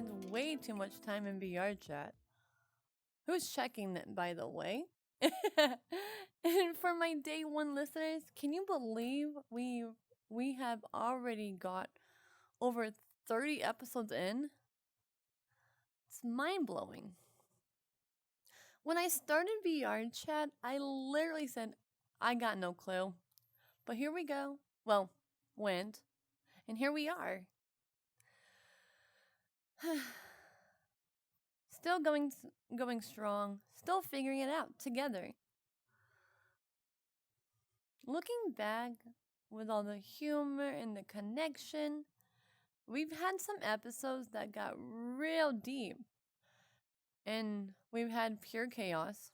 spends way too much time in VRChat. Who's checking that, by the way? And for my day one listeners, can you believe we have already got over 30 episodes in? It's mind blowing. When I started VRChat, I literally said, I got no clue. But here we go. Well, went. And here we are. Still going strong. Still figuring it out together. Looking back with all the humor and the connection, we've had some episodes that got real deep. And we've had pure chaos.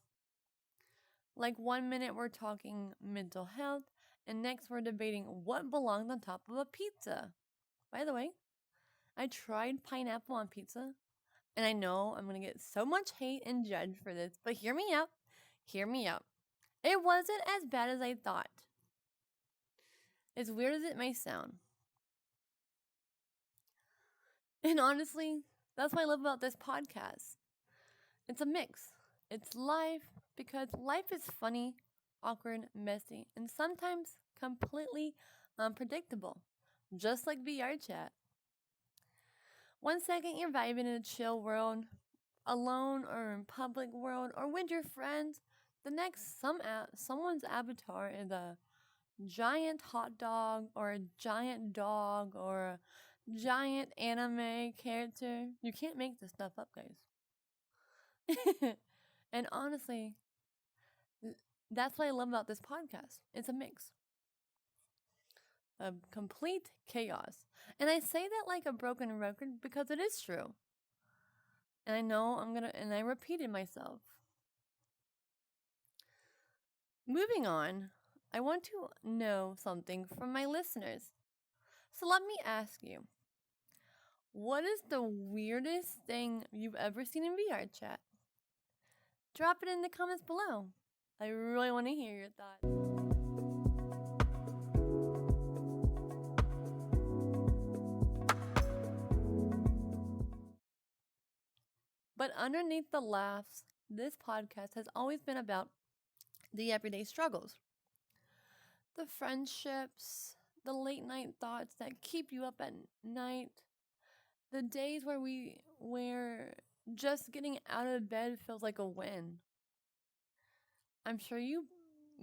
Like 1 minute we're talking mental health, and next we're debating what belongs on top of a pizza. By the way, I tried pineapple on pizza, and I know I'm going to get so much hate and judged for this, but hear me out. Hear me out. It wasn't as bad as I thought. As weird as it may sound. And honestly, that's what I love about this podcast. It's a mix. It's life, because life is funny, awkward, messy, and sometimes completely unpredictable. Just like VRChat. 1 second you're vibing in a chill world, alone or in public world, or with your friends. The next, someone's avatar is a giant hot dog, or a giant dog, or a giant anime character. You can't make this stuff up, guys. And honestly, that's what I love about this podcast. It's a mix of complete chaos. And I say that like a broken record because it is true. And I know I repeated myself. Moving on, I want to know something from my listeners. So let me ask you, what is the weirdest thing you've ever seen in VRChat? Drop it in the comments below. I really want to hear your thoughts. But underneath the laughs, this podcast has always been about the everyday struggles. The friendships, the late night thoughts that keep you up at night, the days where just getting out of bed feels like a win. I'm sure you've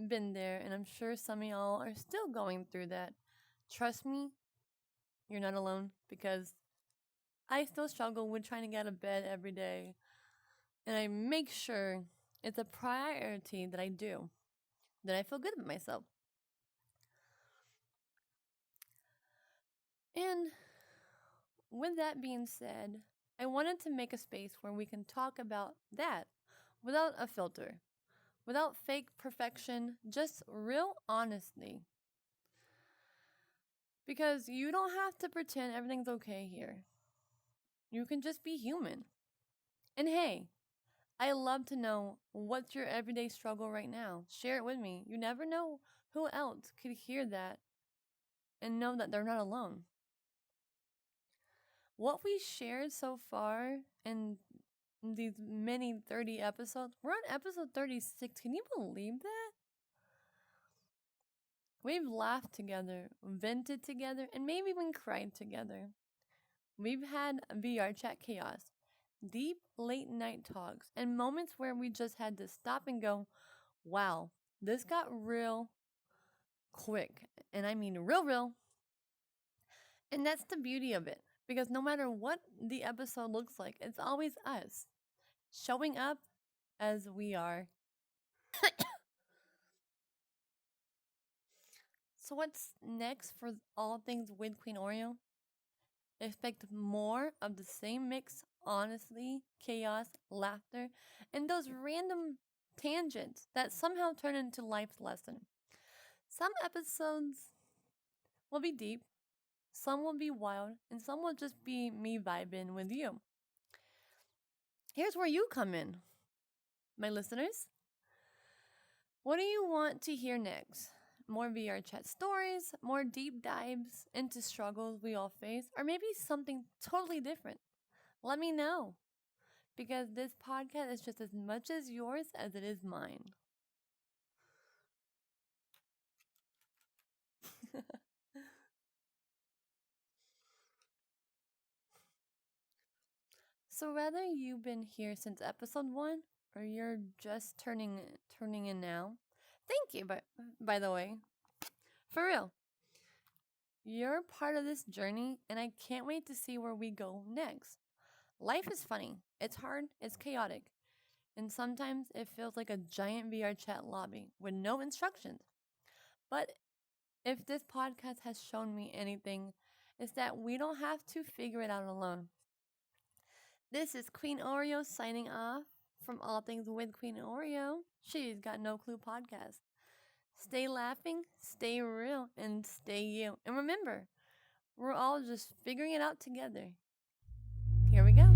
been there, and I'm sure some of y'all are still going through that. Trust me, you're not alone, because I still struggle with trying to get out of bed every day, and I make sure it's a priority that I do, that I feel good about myself. And with that being said, I wanted to make a space where we can talk about that without a filter, without fake perfection, just real honesty. Because you don't have to pretend everything's okay here. You can just be human. And hey, I love to know what's your everyday struggle right now. Share it with me. You never know who else could hear that and know that they're not alone. What we shared so far in these many 30 episodes, we're on episode 36. Can you believe that? We've laughed together, vented together, and maybe even cried together. We've had VRChat chaos, deep late night talks, and moments where we just had to stop and go, wow, this got real quick. And I mean real. And that's the beauty of it. Because no matter what the episode looks like, it's always us showing up as we are. So what's next for All Things With QueenOreo? Expect more of the same mix, honestly, chaos, laughter, and those random tangents that somehow turn into life's lesson. Some episodes will be deep, some will be wild, and some will just be me vibing with you. Here's where you come in, my listeners. What do you want to hear next? More VRChat stories, more deep dives into struggles we all face, or maybe something totally different? Let me know, because this podcast is just as much as yours as it is mine. So whether you've been here since episode 1 or you're just turning in now, thank you by the way. For real. You're part of this journey and I can't wait to see where we go next. Life is funny. It's hard, it's chaotic, and sometimes it feels like a giant VRChat lobby with no instructions. But if this podcast has shown me anything, it's that we don't have to figure it out alone. This is Queen Oreo signing off from All Things With QueenOreo. She's Got No Clue podcast. Stay laughing, stay real, and stay you. And remember, we're all just figuring it out together. Here we go.